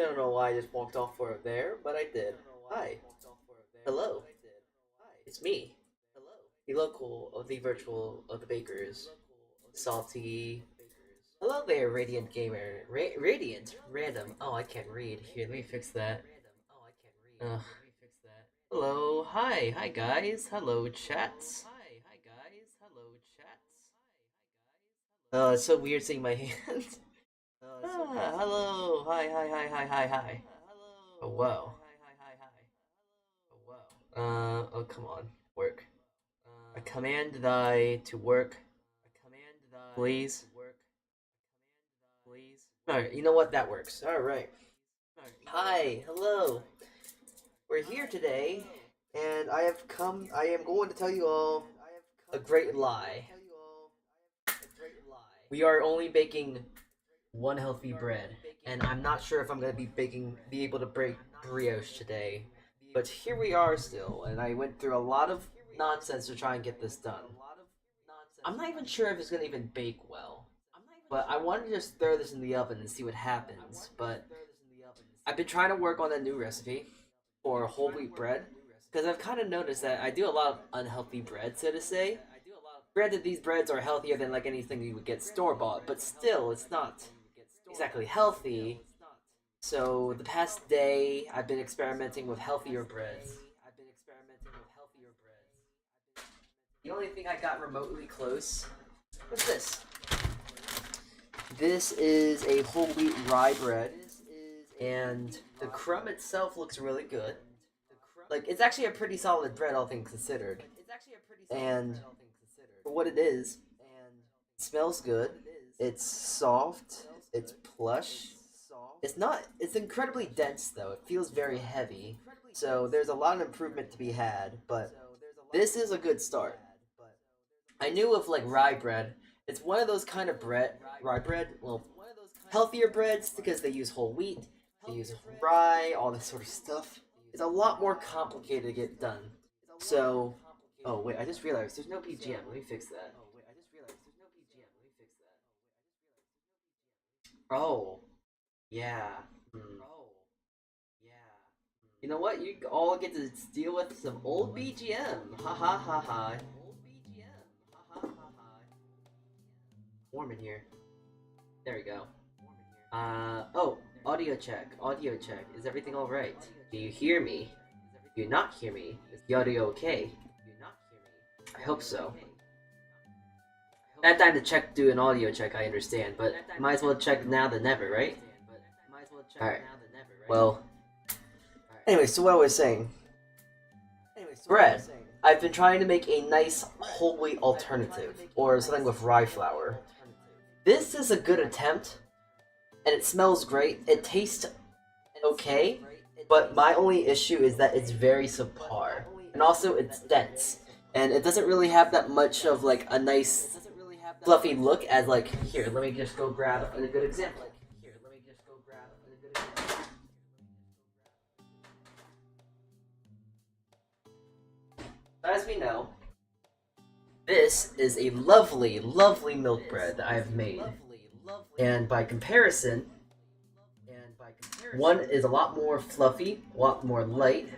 Don't know why I just walked off for there, but I did. Hi. Hello. It's me. The local of the virtual of the bakers. Salty. Hello there, Radiant Gamer. Radiant? Random. Oh, I can't read. Here, let me fix that. Ugh. Hello. Hi. Hi, guys. Hello, chats. Oh, it's so weird seeing my hand. Hello. Hi, hi, hi, hi, hi, hi. Oh, wow. Oh, come on. Work. I command thy to work, please. Alright, you know what? That works. Alright. Hi, hello. We're here today, and I am going to tell you all a great lie. We are only baking one healthy bread, and I'm not sure if I'm going to be able to break brioche today. But here we are still, and I went through a lot of nonsense to try and get this done. I'm not even sure if it's going to even bake well. But I wanted to just throw this in the oven and see what happens. But I've been trying to work on a new recipe for whole wheat bread. Because I've kind of noticed that I do a lot of unhealthy bread, so to say. Granted, these breads are healthier than like anything you would get store-bought, but still, it's not exactly healthy. So the past day, I've been experimenting with healthier breads. The only thing I got remotely close was this. This is a whole wheat rye bread, and the crumb itself looks really good. Like, it's actually a pretty solid bread, all things considered. And for what it is, it smells good. It's soft. It's plush. It's incredibly dense, though. It feels very heavy. So there's a lot of improvement to be had, but this is a good start. I knew with, like, rye bread, it's one of those kind of rye bread, well, healthier breads because they use whole wheat, they use rye, all this sort of stuff. It's a lot more complicated to get done. So, oh wait, I just realized there's no BGM. Let me fix that. Oh, yeah. Hmm. You know what? You all get to deal with some old BGM. Ha ha ha ha. Warm in here. There we go. Oh, audio check, audio check. Is everything alright? Do you hear me? Do you not hear me? Is the audio okay? I hope so. That time to do an audio check, I understand, but might as well check now than never, right? Alright. Well, anyway, so what I was saying. Bread. I've been trying to make a nice whole wheat alternative, or something with rye flour. This is a good attempt, and it smells great. It tastes okay, but my only issue is that it's very subpar, and also it's dense, and it doesn't really have that much of like a nice fluffy look as like here. Let me just go grab a good example. As we know, this is a lovely, lovely milk bread that I have made, and by comparison, one is a lot more fluffy, a lot more light,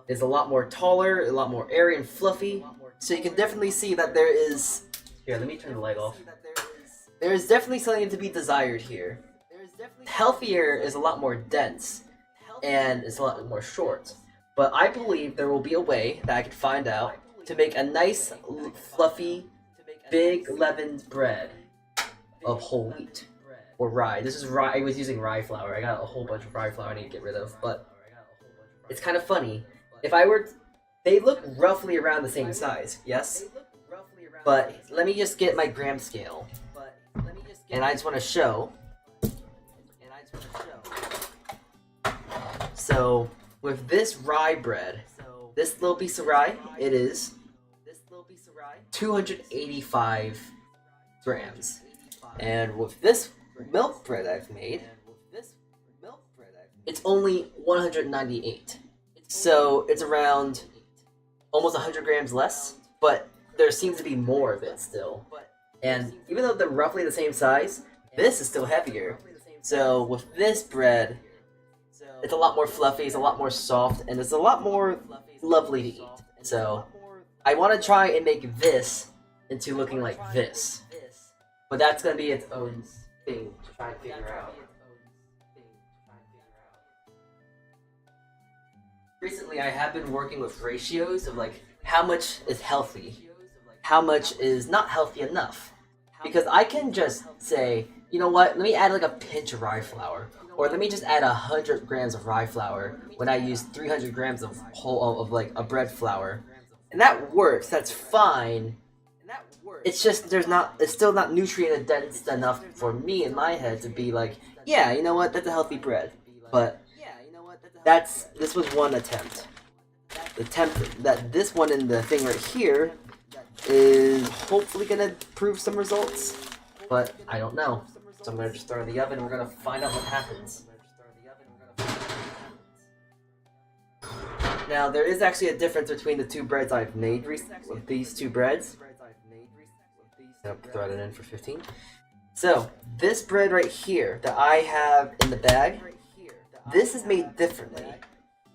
is a lot more taller, a lot more airy and fluffy. So you can definitely see that there is... Here, let me turn the light off. There is definitely something to be desired here. Healthier is a lot more dense, and it's a lot more short. But I believe there will be a way that I can find out to make a nice, fluffy, big leavened bread of whole wheat. Or rye. This is rye. I was using rye flour. I got a whole bunch of rye flour I need to get rid of, but it's kind of funny. If I were... They look roughly around the same size, yes? But let me just get my gram scale. And I just want to show. So, with this rye bread, this little piece of rye, it is 285 grams. And with this milk bread I've made, it's only 198. So it's around almost 100 grams less, but there seems to be more of it still. And even though they're roughly the same size, this is still heavier. So with this bread, it's a lot more fluffy, it's a lot more soft, and it's a lot more lovely to eat. So I want to try and make this into looking like this. But that's going to be its own thing to try and figure out. Recently, I have been working with ratios of like how much is healthy, how much is not healthy enough. Because I can just say, you know what, let me add like a pinch of rye flour. Or let me just add 100 grams of rye flour when I use 300 grams of like a bread flour. And that works, that's fine. It's just it's still not nutrient dense enough for me in my head to be like, yeah, you know what, that's a healthy bread. But this was one attempt. The attempt that this one in the thing right here is hopefully gonna prove some results, but I don't know. So I'm gonna just throw it in the oven and we're gonna find out what happens. Now there is actually a difference between the two breads I've made with these two breads. I'll throw it in for 15. So this bread right here that I have in the bag, this is made differently.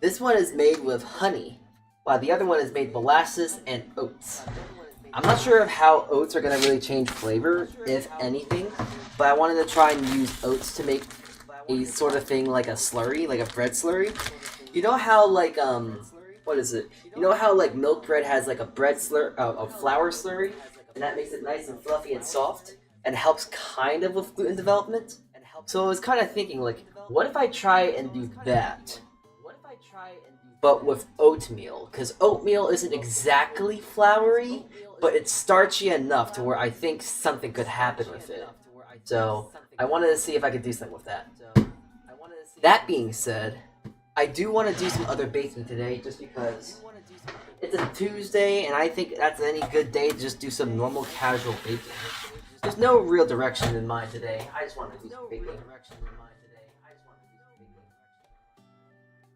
This one is made with honey, while the other one is made molasses and oats. I'm not sure of how oats are going to really change flavor, if anything, but I wanted to try and use oats to make a sort of thing like a slurry, like a bread slurry. You know how like, what is it? You know how like milk bread has like a flour slurry? And that makes it nice and fluffy and soft, and helps kind of with gluten development. So I was kind of thinking like, what if I try and do that? But with oatmeal, because oatmeal isn't exactly floury, but it's starchy enough to where I think something could happen with it. So I wanted to see if I could do something with that. That being said, I do want to do some other baking today, just because it's a Tuesday, and I think that's any good day to just do some normal casual baking. There's no real direction in mind today. I just want to do some baking.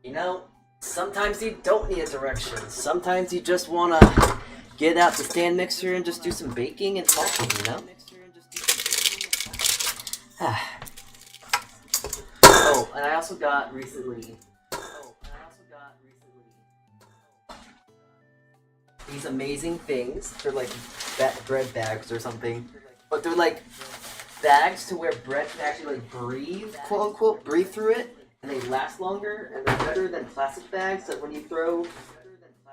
You know, sometimes you don't need a direction. Sometimes you just want to get out the stand mixer and just do some baking and talking, you know? Oh, and I also got recently these amazing things. They're like bread bags or something. But they're like bags to where bread can actually like breathe, quote unquote, breathe through it. And they last longer, and they're better than plastic bags. So when you throw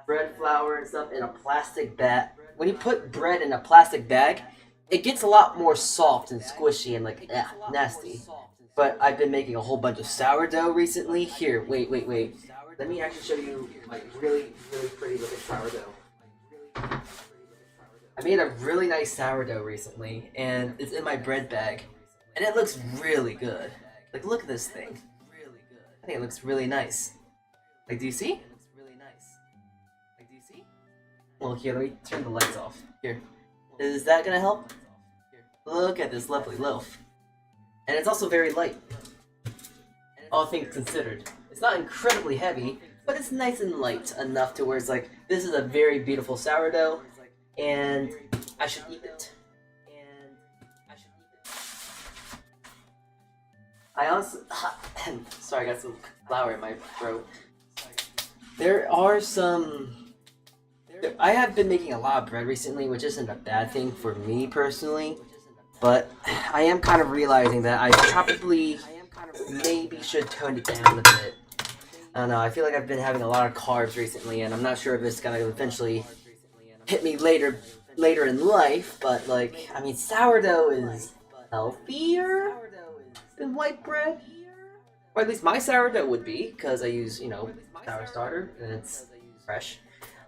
bread flour and stuff in a plastic bag, when you put bread in a plastic bag, it gets a lot more soft and squishy and like, nasty. But I've been making a whole bunch of sourdough recently. Here, wait. Let me actually show you my really pretty looking sourdough. I made a really nice sourdough recently, and it's in my bread bag, and it looks really good. Like, look at this thing. I think it looks really nice. Like, do you see? Well, here, let me turn the lights off. Here. Is that gonna help? Look at this lovely loaf. And it's also very light. All things considered. It's not incredibly heavy, but it's nice and light enough to where it's like, this is a very beautiful sourdough, and I should eat it. I also, sorry, I got some flour in my throat. There are some, I have been making a lot of bread recently, which isn't a bad thing for me personally, but I am kind of realizing that I probably maybe should tone it down a bit. I don't know, I feel like I've been having a lot of carbs recently, and I'm not sure if it's gonna eventually hit me later in life, but like, I mean, sourdough is healthier than white bread, or at least my sourdough would be, because I use, you know, sour starter, and it's fresh.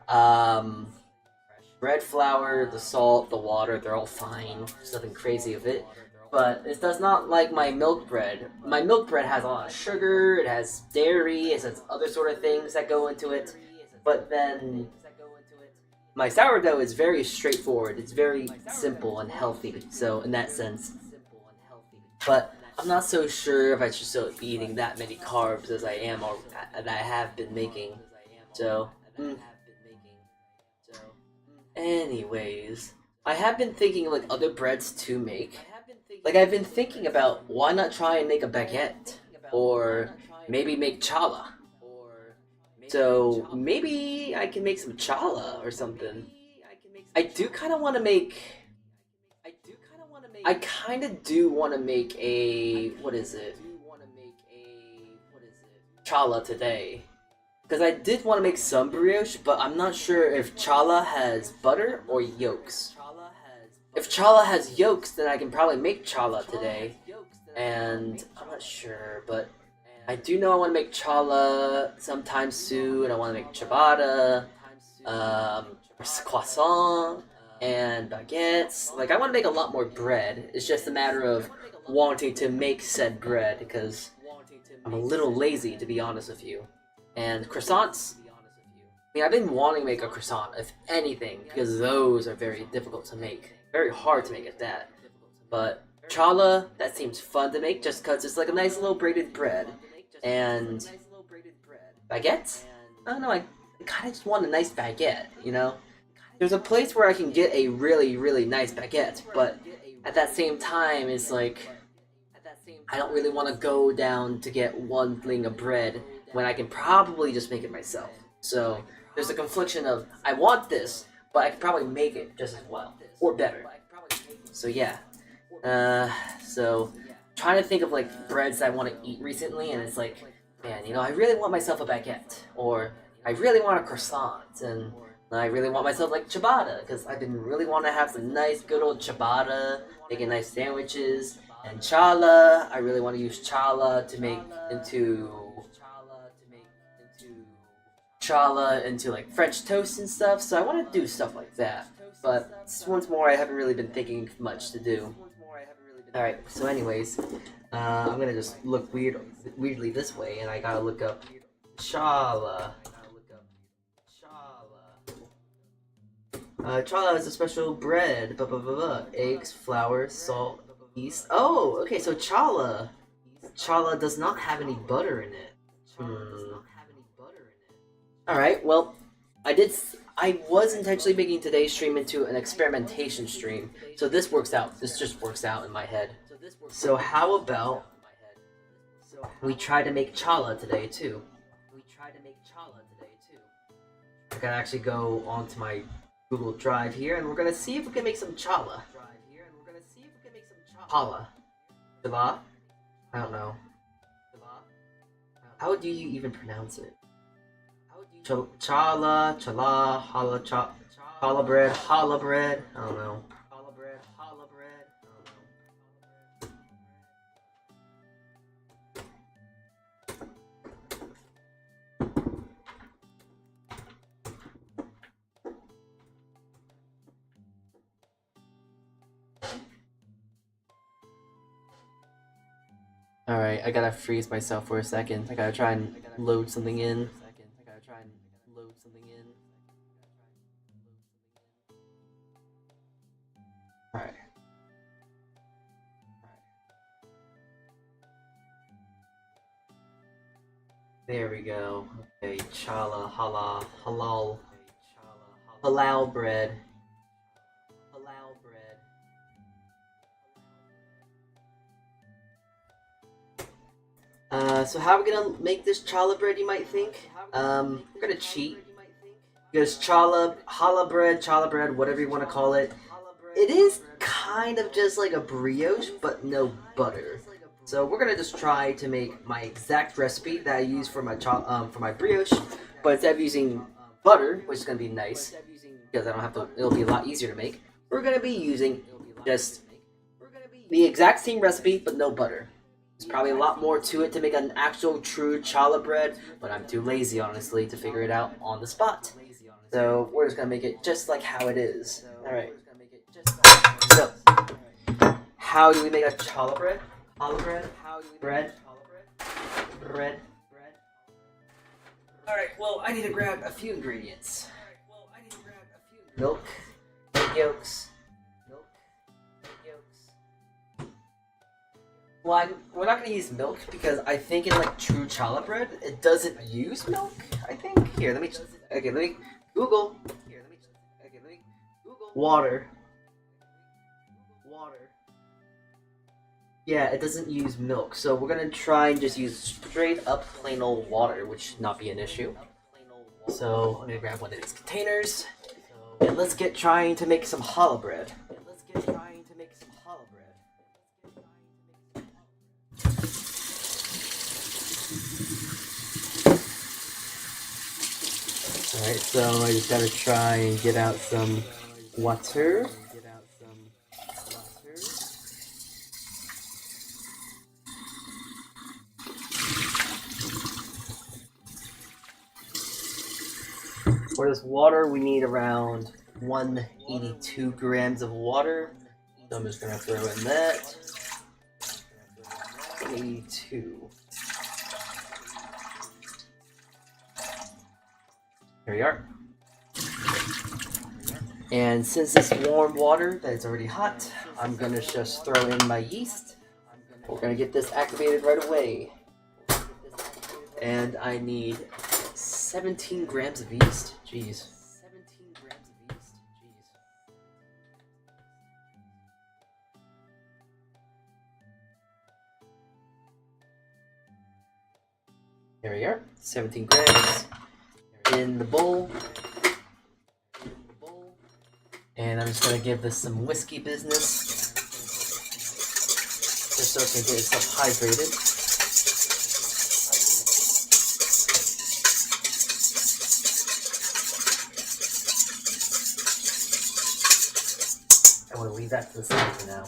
Bread flour, the salt, the water, they're all fine. There's nothing crazy with it. But it does not like my milk bread. My milk bread has a lot of sugar, it has dairy, it has other sort of things that go into it. But then my sourdough is very straightforward. It's very simple and healthy, so in that sense. But I'm not so sure if I should still be eating that many carbs as I am, or that I have been making. So, anyways, I have been thinking of like other breads to make. Like, I've been thinking about why not try and make a baguette, or maybe make challah. So maybe I can make some challah or something. I do kind of want to make. I kind of do want to make a what is it? Challah today. Because I did want to make some brioche, but I'm not sure if challah has butter or yolks. If challah has yolks, then I can probably make challah today. And I'm not sure, but I do know I want to make challah sometime soon. I want to make ciabatta, croissant, and baguettes. Like, I want to make a lot more bread. It's just a matter of wanting to make said bread, because I'm a little lazy, to be honest with you. And croissants, I mean, I've been wanting to make a croissant, if anything, because those are very difficult to make. Very hard to make at that. But challah, that seems fun to make, just because it's like a nice little braided bread. And baguettes? I don't know, I kind of just want a nice baguette, you know? There's a place where I can get a really, really nice baguette, but at that same time, it's like, I don't really want to go down to get one thing of bread when I can probably just make it myself. So there's a confliction of, I want this, but I can probably make it just as well, or better. So yeah, so trying to think of like breads I want to eat recently, and it's like, man, you know, I really want myself a baguette, or I really want a croissant, and I really want myself like ciabatta, because I've been really want to have some nice good old ciabatta, making nice sandwiches. And challah, I really want to use challah to make into like French toast and stuff, so I want to do stuff like that. But once more, I haven't really been thinking much to do. Alright, so anyways, I'm gonna just look weirdly this way, and I gotta look up challah. Challah is a special bread, eggs, flour, salt, yeast. Oh, okay, so challah does not have any butter in it. Alright, well, I was intentionally making today's stream into an experimentation stream, so this just works out in my head. So how about we try to make challah today too? I can actually go onto my Google Drive here, and we're gonna see if we can make some challah. Challah. Challah? I don't know. How do you even pronounce it? Challah, challah bread, challah bread. I don't know. Alright, I gotta freeze myself for a second. I gotta try and load something in. Alright. There we go. Okay, challah, halal bread. So how are we gonna make this challah bread, you might think? We're gonna cheat. Because challah bread, whatever you want to call it, it is kind of just like a brioche, but no butter. So we're gonna just try to make my exact recipe that I use for my brioche, but instead of using butter, which is gonna be nice, because I don't have to, it'll be a lot easier to make, we're gonna be using just the exact same recipe, but no butter. There's probably a lot more to it to make an actual true challah bread, but I'm too lazy, honestly, to figure it out on the spot. So we're just gonna make it just like how it is. Alright. So, how do we make a challah bread? Bread. Alright, well, I need to grab a few ingredients. Milk, egg yolks. Well, we're not gonna use milk because I think in like true challah bread, it doesn't use milk. I think. Here, let me Google. Water. Yeah, it doesn't use milk, so we're gonna try and just use straight up plain old water, which should not be an issue. So I'm gonna grab one of these containers, and let's get trying to make some challah bread. Alright, so I just gotta try and get out some water. For this water, we need around 182 grams of water. So I'm just gonna throw in that. 82. Here we are. And since it's warm water that is already hot, I'm gonna just throw in my yeast. We're gonna get this activated right away. And I need 17 grams of yeast. Jeez. 17 grams of yeast. Jeez. There we are. 17 grams in the bowl. And I'm just gonna give this some whiskey business, just so it can get itself hydrated. I want to leave that to the side for now.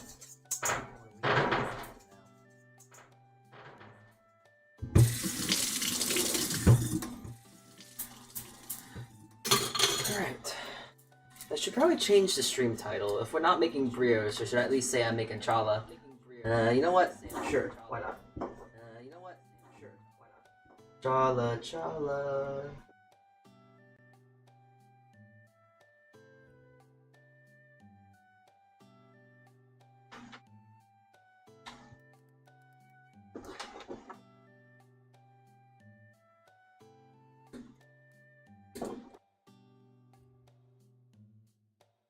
Alright. I should probably change the stream title. If we're not making brioche, I should at least say I'm making challah. You know what? Sure, why not? Challah, challah.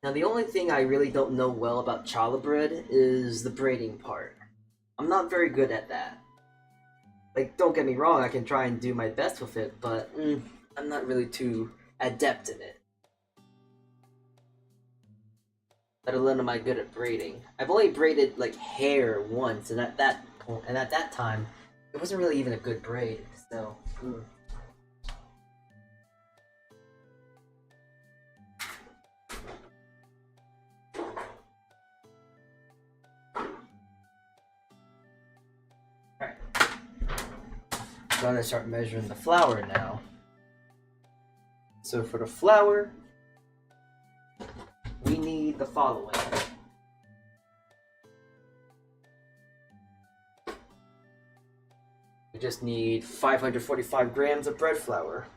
Now the only thing I really don't know well about challah bread is the braiding part. I'm not very good at that. Like, don't get me wrong, I can try and do my best with it, but I'm not really too adept in it. Let alone am I good at braiding. I've only braided like hair once, and at that time, it wasn't really even a good braid. So. I'm gonna start measuring the flour now. So for the flour, we need the following. We just need 545 grams of bread flour.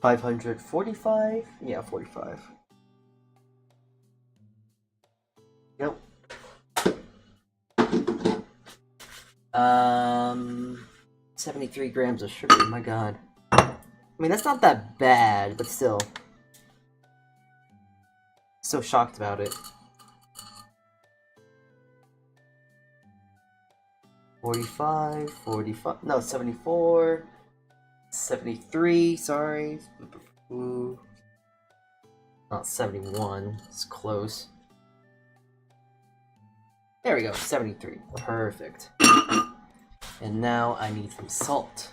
$545? Yeah, 45. Nope. 73 grams of sugar, my god. I mean, that's not that bad, but still. So shocked about it. 45, no, 74. 73, sorry. Ooh. Not 71, it's close. There we go, 73, perfect. And now I need some salt.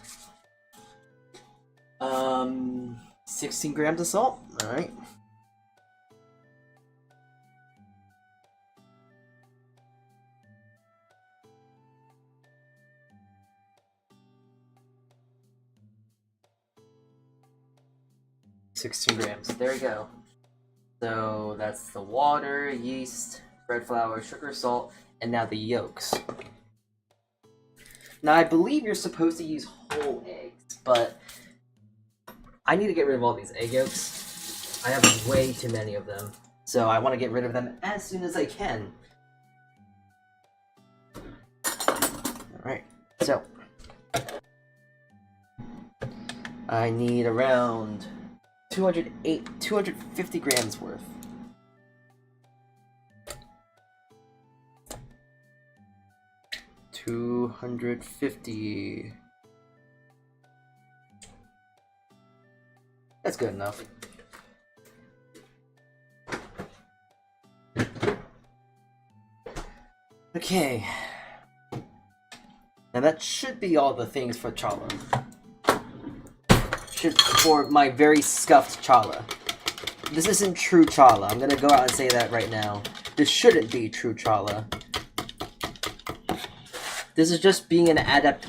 16 grams of salt, alright. $16 grams. There we go. So that's the water, yeast, bread flour, sugar, salt, and now the yolks. Now I believe you're supposed to use whole eggs, but I need to get rid of all these egg yolks. I have way too many of them, so I want to get rid of them as soon as I can. Alright, So, I need around 250 grams worth. $250. That's good enough. Okay. Now that should be all the things for challah. For my very scuffed challah. This isn't true challah. I'm gonna go out and say that right now. This shouldn't be true challah. This is just being an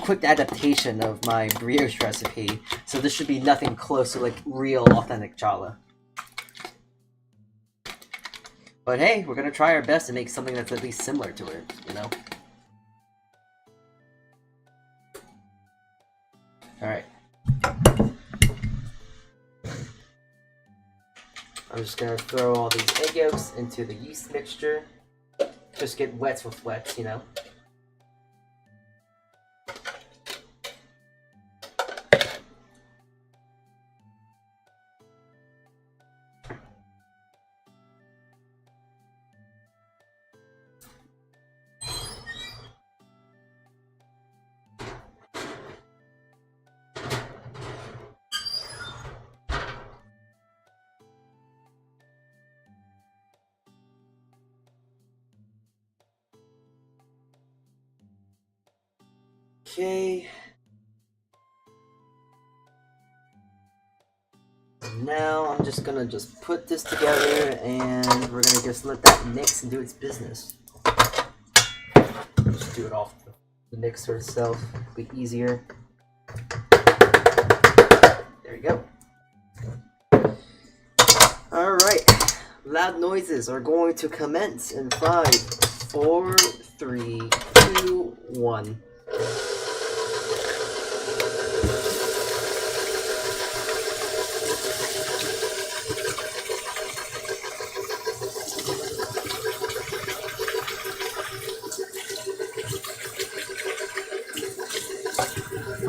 quick adaptation of my brioche recipe, so this should be nothing close to like real authentic challah. But hey, we're gonna try our best to make something that's at least similar to it, you know? Alright. I'm just gonna throw all these egg yolks into the yeast mixture. Just get wets with wets, you know? Okay. Now I'm just gonna put this together and we're gonna just let that mix and do its business. Just do it off the mixer itself, it'll be easier. There we go. Alright. Loud noises are going to commence in 5, 4, 3, 2, 1.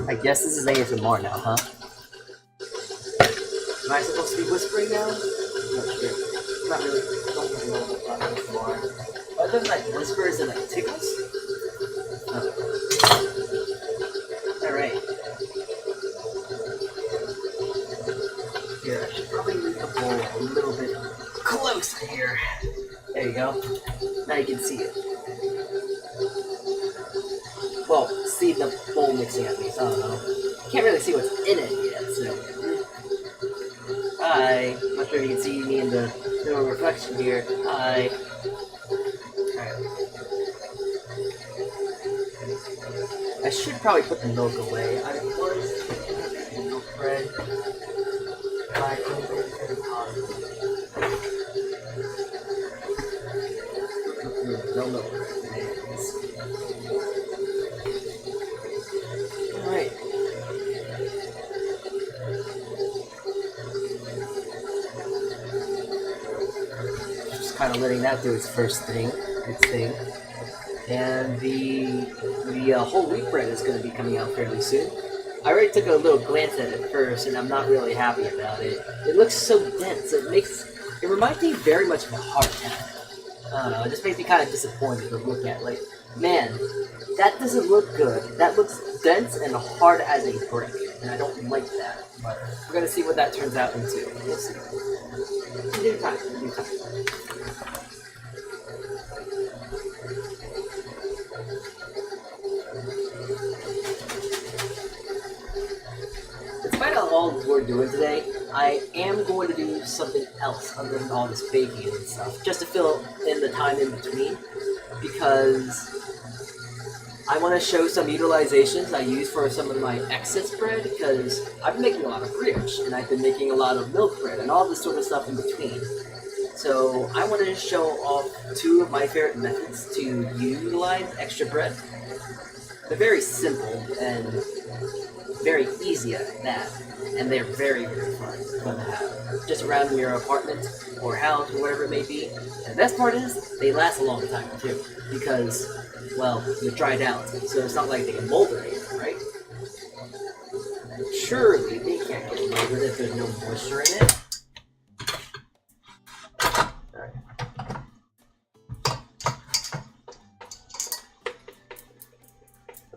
I guess this is ASMR now, huh? Am I supposed to be whispering now? Not sure. Not really. Don't really know about ASMR. Other than like whispers and like tickles? Oh. Alright. Here, I should probably move the bowl a little bit closer here. There you go. Now you can see it. Well, see the bowl mixing at least, I don't know. Can't really see what's in it yet, so. Hi. I'm not sure if you can see me in the little reflection here. Hi. Alright. I should probably put the milk away. I was thinking milk bread. No milk bread. Alright. Just kind of letting that do its first thing, And the whole wheat bread is going to be coming out fairly soon. I already took a little glance at it first, and I'm not really happy about it. It looks so dense. It reminds me very much of a heart attack. I don't know. It just makes me kind of disappointed to look at. Like, man, that doesn't look good. That looks dense and hard as a brick, and I don't like that. But we're gonna see what that turns out into. We'll see. New time. Despite all we're doing today, I am going to do something else other than all this baking and stuff, just to fill in the time in between, because I want to show some utilizations I use for some of my excess bread, because I've been making a lot of brioche, and I've been making a lot of milk bread, and all this sort of stuff in between. So I wanted to show off 2 of my favorite methods to utilize extra bread. They're very simple and very easy at that. and they're very, very fun to have. Just around your apartment or house or whatever it may be. And the best part is, they last a long time too, because, well, they're dried out, so it's not like they can mold or anything, right? Surely they can't get molded if there's no moisture in it. Alright.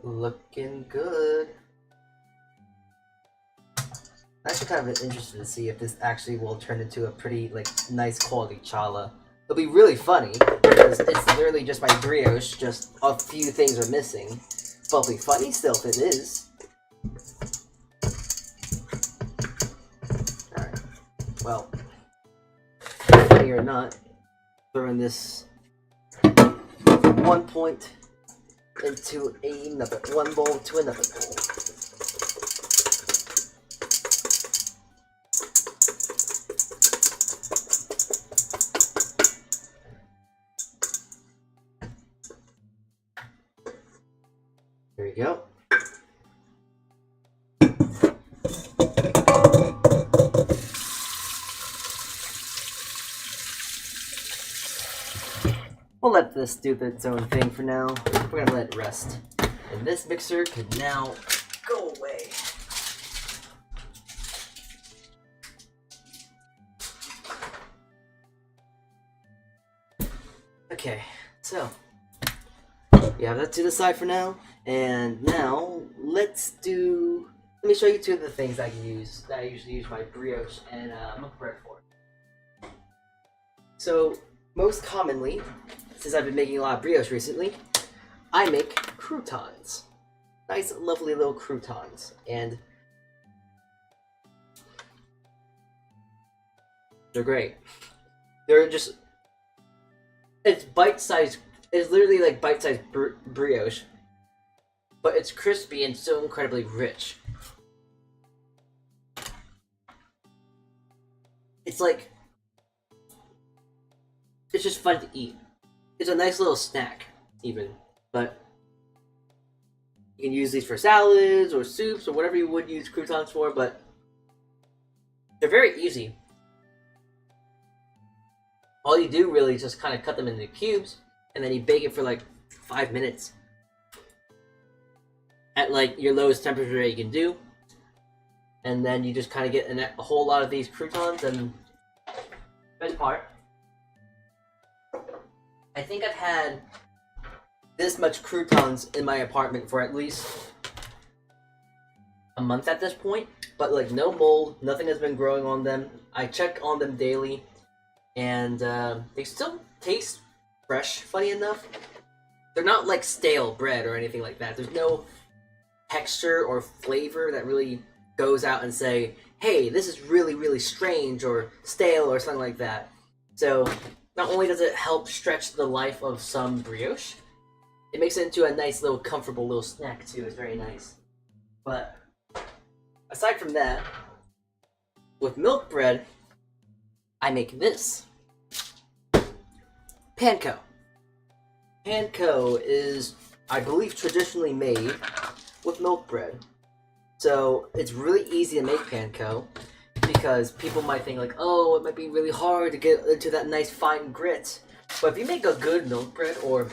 Looking good. I'm actually kind of interested to see if this actually will turn into a pretty, like, nice quality challah. It'll be really funny, because it's literally just my brioche, just a few things are missing. But it'll be funny still if it is. Alright. Well, funny or not, throwing this 1 point into another one bowl to another bowl. There you go. We'll let this do its own thing for now. We're gonna let it rest. And this mixer can now go away. Okay, so we have that to the side for now. And now let me show you two of the things I usually use my brioche and milk bread for. So most commonly, since I've been making a lot of brioche recently, I make croutons. Nice, lovely little croutons. And they're great. They're just, it's bite-sized, it's literally like bite-sized brioche, but it's crispy and so incredibly rich. It's like, it's just fun to eat. It's a nice little snack, even. But you can use these for salads or soups or whatever you would use croutons for, but they're very easy. All you do really is just kind of cut them into cubes, and then you bake it for like 5 minutes. At like your lowest temperature that you can do. And then you just kind of get a whole lot of these croutons, and best part, I think I've had this much croutons in my apartment for at least a month at this point, but like no mold, nothing has been growing on them. I check on them daily, and they still taste fresh, funny enough. They're not like stale bread or anything like that. There's no texture or flavor that really goes out and say, hey, this is really, really strange or stale or something like that. So not only does it help stretch the life of some brioche, it makes it into a nice little comfortable little snack too. It's very nice. But aside from that, with milk bread, I make this. Panko. Panko is, I believe, traditionally made with milk bread. So it's really easy to make panko, because people might think like, oh, it might be really hard to get into that nice fine grit. But if you make a good milk bread, or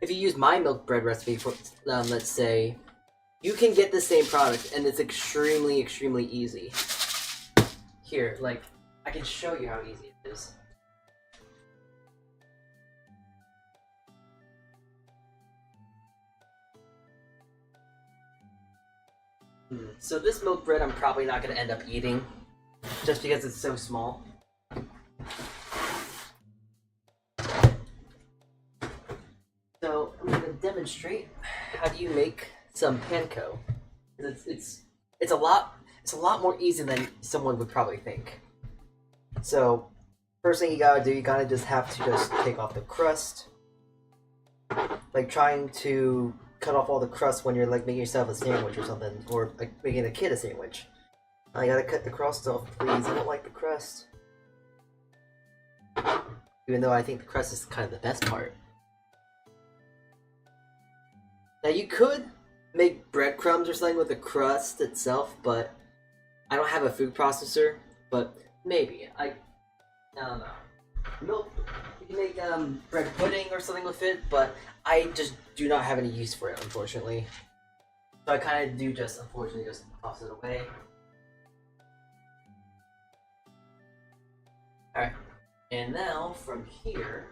if you use my milk bread recipe for, let's say, you can get the same product, and it's extremely, extremely easy. Here, like, I can show you how easy it is. So this milk bread I'm probably not going to end up eating, just because it's so small. So I'm going to demonstrate how do you make some panko. It's a lot more easy than someone would probably think. So first thing you gotta do, you gotta just have to just take off the crust, like trying to cut off all the crust when you're like making yourself a sandwich or something, or like making a kid a sandwich. I gotta cut the crust off, please. I don't like the crust. Even though I think the crust is kind of the best part. Now you could make breadcrumbs or something with the crust itself, but I don't have a food processor, but maybe. I don't know. Milk, you can make bread pudding or something with it, but I just do not have any use for it, unfortunately. So I kind of do just, unfortunately, just toss it away. Alright, and now from here,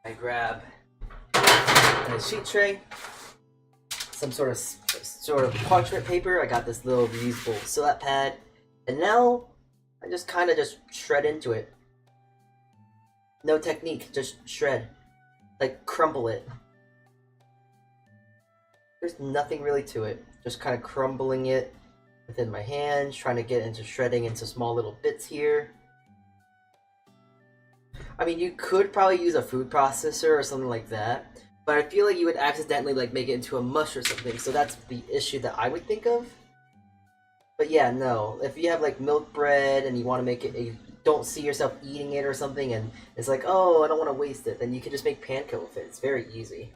I grab a sheet tray, some sort of parchment paper. I got this little reusable silhouette pad, and now I just kind of just shred into it. No technique, just shred, like crumble it. There's nothing really to it. Just kind of crumbling it within my hands, trying to get into shredding into small little bits here. I mean, you could probably use a food processor or something like that, but I feel like you would accidentally like make it into a mush or something, so that's the issue that I would think of. But yeah, no, if you have like milk bread and you want to make it, you don't see yourself eating it or something, and it's like, oh, I don't want to waste it, then you can just make panko with it. It's very easy.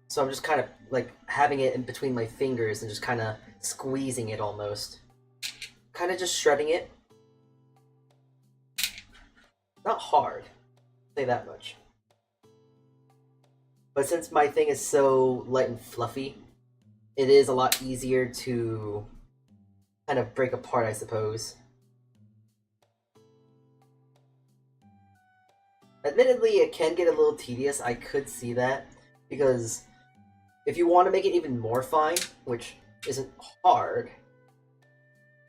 So I'm just kind of like having it in between my fingers and just kind of squeezing it almost. Kind of just shredding it. Not hard, I'll say that much. But since my thing is so light and fluffy, it is a lot easier to kind of break apart, I suppose. Admittedly, it can get a little tedious, I could see that, because if you want to make it even more fine, which isn't hard...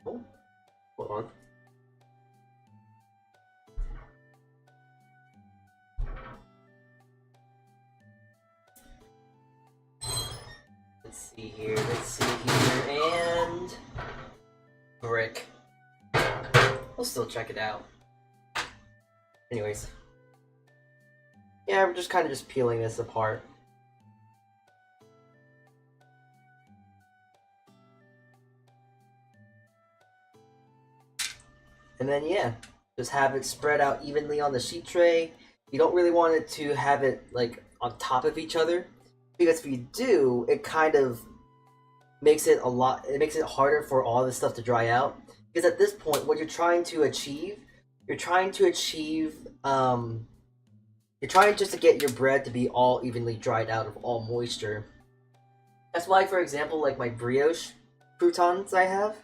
Oh, hold on. Let's see here, and... brick. We'll still check it out. Anyways. Yeah, we're just kind of just peeling this apart. And then yeah, just have it spread out evenly on the sheet tray. You don't really want it to have it like on top of each other, because if you do, it kind of makes it harder for all this stuff to dry out. Because at this point, what you're trying just to get your bread to be all evenly dried out of all moisture. That's why, for example, like my brioche croutons I have,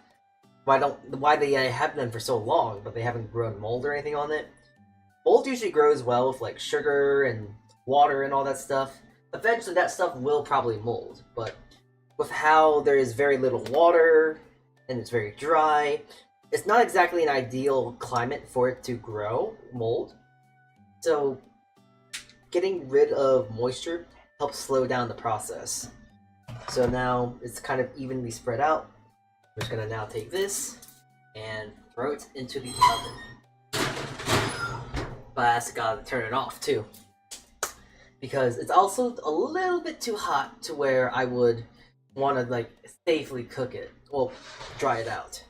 I have them for so long, but they haven't grown mold or anything on it. Mold usually grows well with like sugar and water and all that stuff. Eventually that stuff will probably mold, but with how there is very little water and it's very dry, it's not exactly an ideal climate for it to grow mold. So getting rid of moisture helps slow down the process. So now it's kind of evenly spread out. I'm just gonna now take this and throw it into the oven. But I gotta turn it off too, because it's also a little bit too hot to where I would want to like safely cook it. Well, dry it out.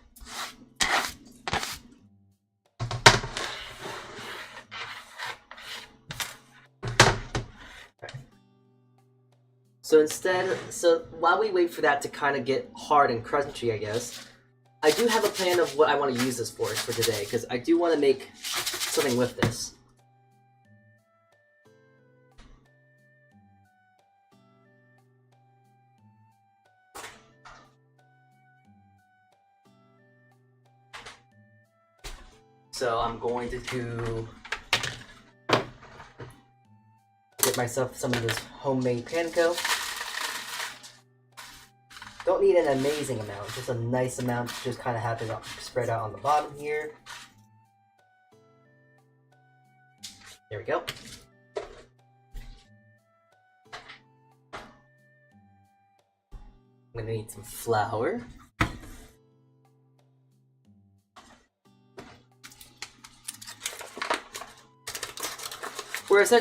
So while we wait for that to kind of get hard and crunchy, I guess, I do have a plan of what I want to use this for today, because I do want to make something with this. So I'm going to get myself some of this homemade panko. Don't need an amazing amount, just a nice amount, just kind of have it spread out on the bottom here. There we go. I'm gonna need some flour.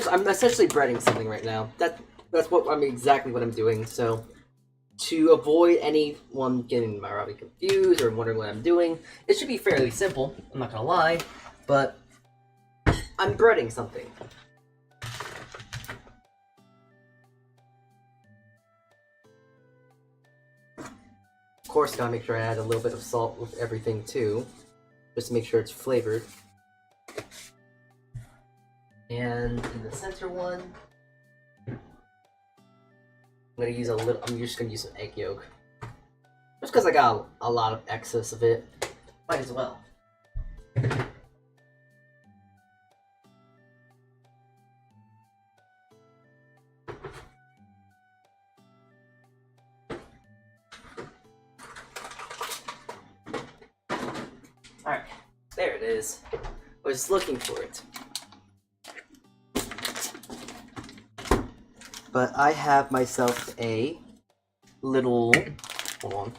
I'm essentially breading something right now. That's exactly what I'm doing. So to avoid anyone getting mildly confused or wondering what I'm doing, it should be fairly simple. I'm not gonna lie. but I'm breading something. Of course, gotta make sure I add a little bit of salt with everything too, just to make sure it's flavored. And in the center one, I'm just gonna use some egg yolk, just because I got a lot of excess of it. Might as well. Alright, there it is. I was looking for it. But I have myself a little, hold on.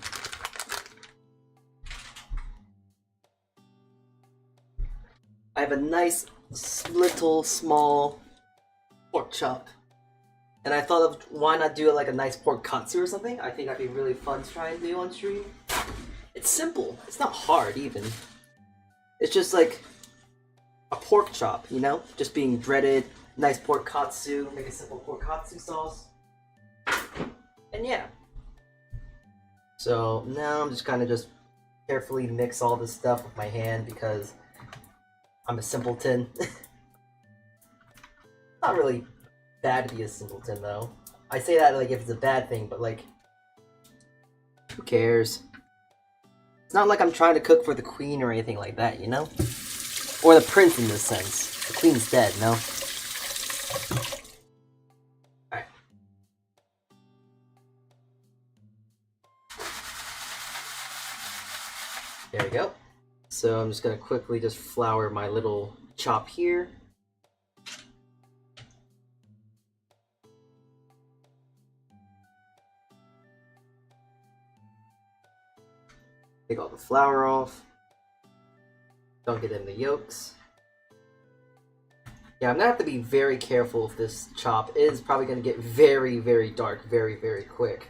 I have a nice little small pork chop. And I thought of why not do it like a nice pork katsu or something? I think that'd be really fun to try and do on stream. It's simple. It's not hard even. It's just like a pork chop, you know? Just being breaded, nice pork katsu, make a simple pork katsu sauce. And yeah. So now I'm just kind of just carefully mix all this stuff with my hand because I'm a simpleton. Not really bad to be a simpleton though. I say that like if it's a bad thing, but like, who cares? It's not like I'm trying to cook for the queen or anything like that, you know? Or the prince in this sense. The queen's dead, no? Alright. There we go. So I'm just gonna quickly just flour my little chop here. Take all the flour off. Don't get in the yolks. Yeah, I'm gonna have to be very careful if this chop is probably gonna get very, very dark very, very quick.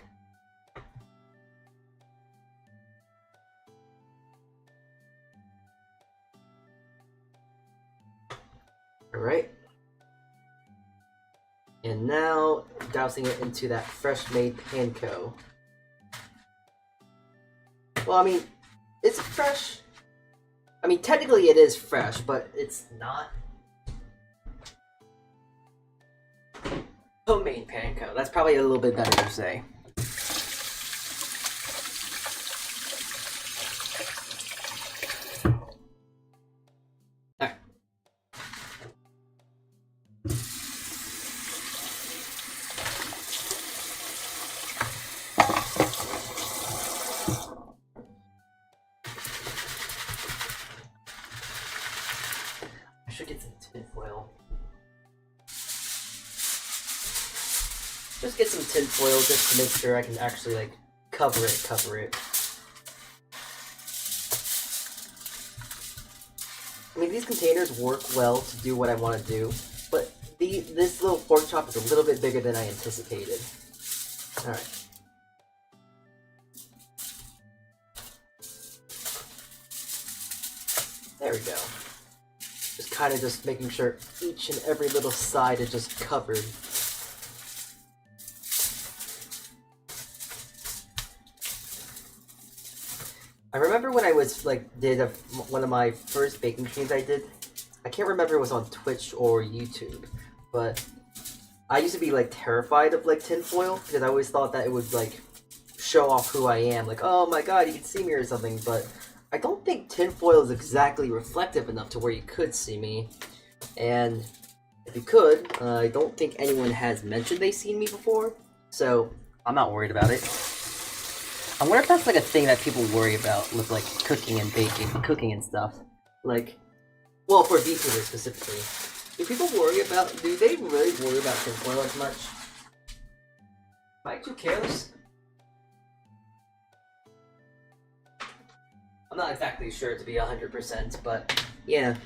Alright. And now, dousing it into that fresh made panko. Well, I mean, it's fresh. I mean, technically it is fresh, but it's not. Homemade panko. That's probably a little bit better to say. Alright. I should get some tin foil. Just get some tin foil just to make sure I can actually like cover it. I mean, these containers work well to do what I want to do, but this little pork chop is a little bit bigger than I anticipated. Alright. There we go. Just kind of just making sure each and every little side is just covered. I remember when I was like one of my first baking streams I did. I can't remember if it was on Twitch or YouTube, but I used to be like terrified of like tinfoil because I always thought that it would like show off who I am. Like, oh my god, you can see me or something. But I don't think tinfoil is exactly reflective enough to where you could see me. And if you could, I don't think anyone has mentioned they've seen me before, so I'm not worried about it. I wonder if that's like a thing that people worry about with like cooking and baking, cooking and stuff. Like, well, for VTubers specifically. Do they really worry about tinfoil as much? Am I too careless? I'm not exactly sure to be 100%, but yeah.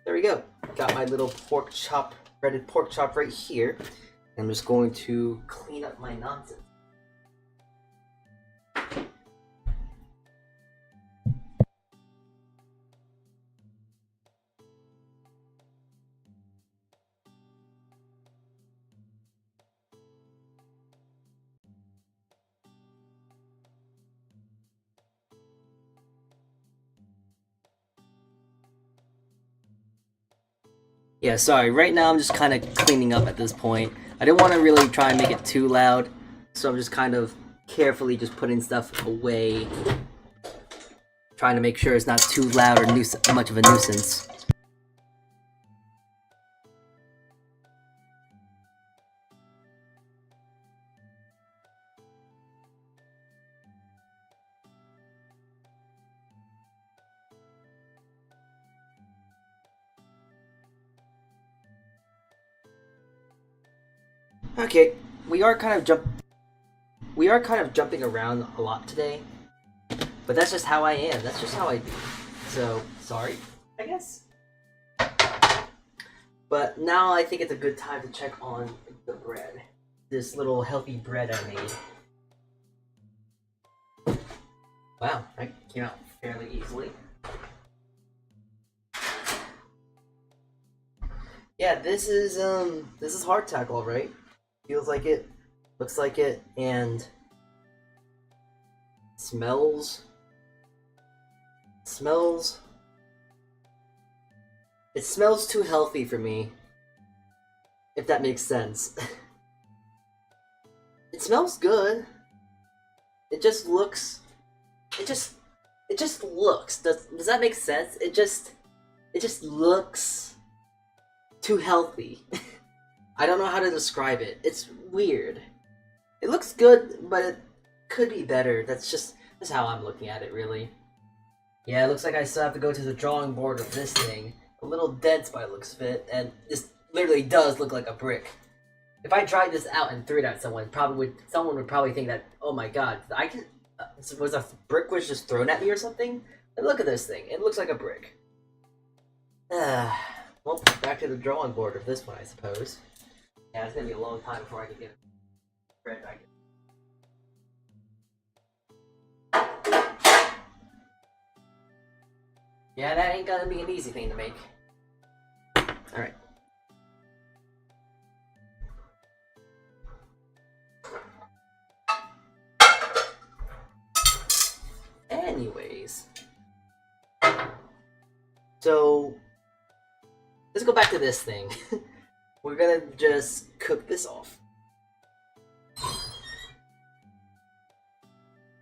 There we go. Got my little pork chop, breaded pork chop right here. I'm just going to clean up my nonsense. Yeah, sorry, right now I'm just kind of cleaning up at this point. I didn't want to really try and make it too loud, so I'm just kind of carefully just putting stuff away, trying to make sure it's not too loud or much of a nuisance. Okay, we are kind of jumping around a lot today, but that's just how I am. That's just how I do. So sorry, I guess. But now I think it's a good time to check on the bread. This little healthy bread I made. Wow, that came out fairly easily. Yeah, this is hardtack, all right. Feels like it, looks like it, and smells. It smells too healthy for me, if that makes sense. It smells good. It just looks. It just looks. Does that make sense? It just looks too healthy. I don't know how to describe it. It's weird. It looks good, but it could be better. That's how I'm looking at it, really. Yeah, it looks like I still have to go to the drawing board of this thing. A little dense by the looks of it, and this literally does look like a brick. If I tried this out and threw it at someone, someone would probably think that, oh my god, was a brick was just thrown at me or something? And look at this thing. It looks like a brick. Well, back to the drawing board of this one, I suppose. Yeah, it's gonna be a long time before I can get bread back in. Yeah, that ain't gonna be an easy thing to make. Alright. Anyways. So, let's go back to this thing. We're gonna just cook this off.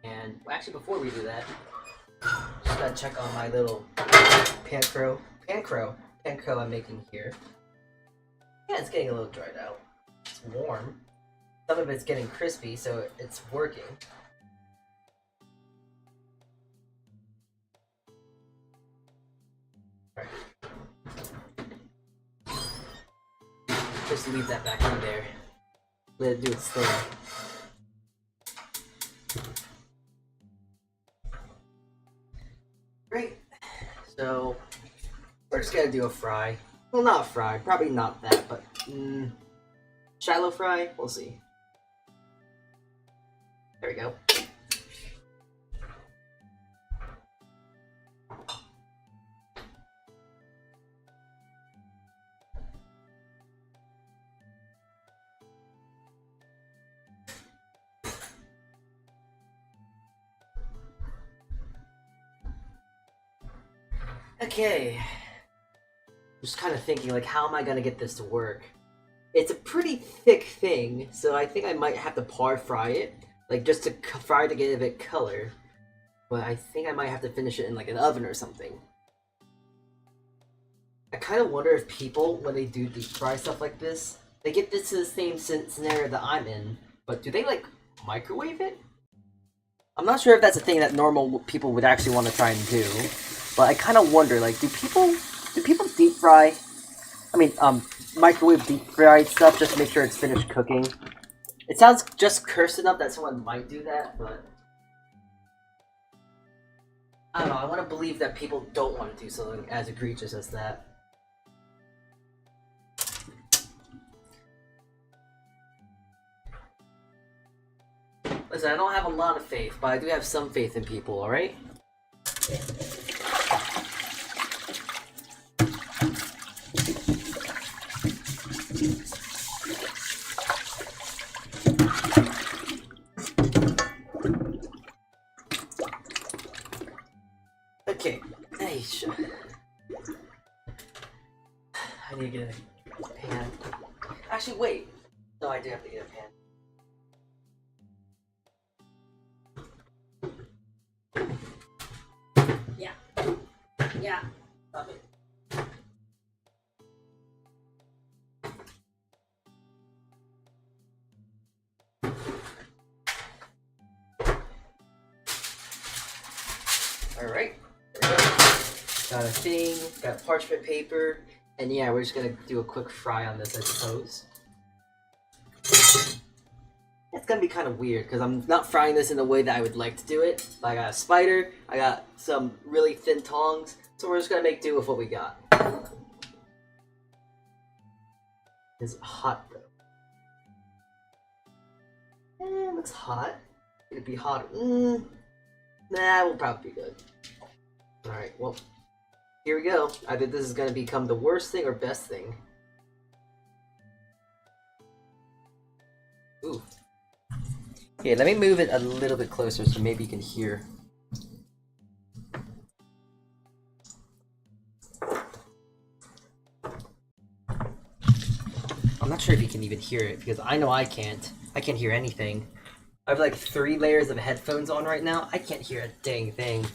And actually, before we do that, just gotta check on my little pancro I'm making here. Yeah, it's getting a little dried out. It's warm. Some of it's getting crispy, so it's working. Alright. Just leave that back in there. Let it do its thing. Great. So, we're just gonna do a fry. Well, not a fry. Probably not that, but shallow fry? We'll see. There we go. Okay. Just kind of thinking, like, how am I gonna get this to work? It's a pretty thick thing, so I think I might have to par fry it, like just to fry to give it color. But I think I might have to finish it in like an oven or something. I kind of wonder if people, when they do deep fry stuff like this, they get this to the same scenario that I'm in, but do they like microwave it? I'm not sure if that's a thing that normal people would actually want to try and do, but I kind of wonder, like, do people deep fry? I mean, microwave deep fried stuff just to make sure it's finished cooking. It sounds just cursed enough that someone might do that, but I don't know. I want to believe that people don't want to do something as egregious as that. Listen, I don't have a lot of faith, but I do have some faith in people, alright? Okay, I need to get Actually, wait. No, I do have to get a pan. Yeah. Yeah. Stop it. Alright. Got a thing, got parchment paper, and yeah, we're just gonna do a quick fry on this, I suppose. It's gonna be kind of weird because I'm not frying this in the way that I would like to do it. But I got a spider, I got some really thin tongs, so we're just gonna make do with what we got. It's hot though. It looks hot. It'd be hot. Nah, we'll probably be good. Alright, well, here we go. Either this is gonna become the worst thing or best thing. Ooh. Yeah, let me move it a little bit closer so maybe you can hear. I'm not sure if you can even hear it because I know I can't. I can't hear anything. I have like 3 layers of headphones on right now. I can't hear a dang thing.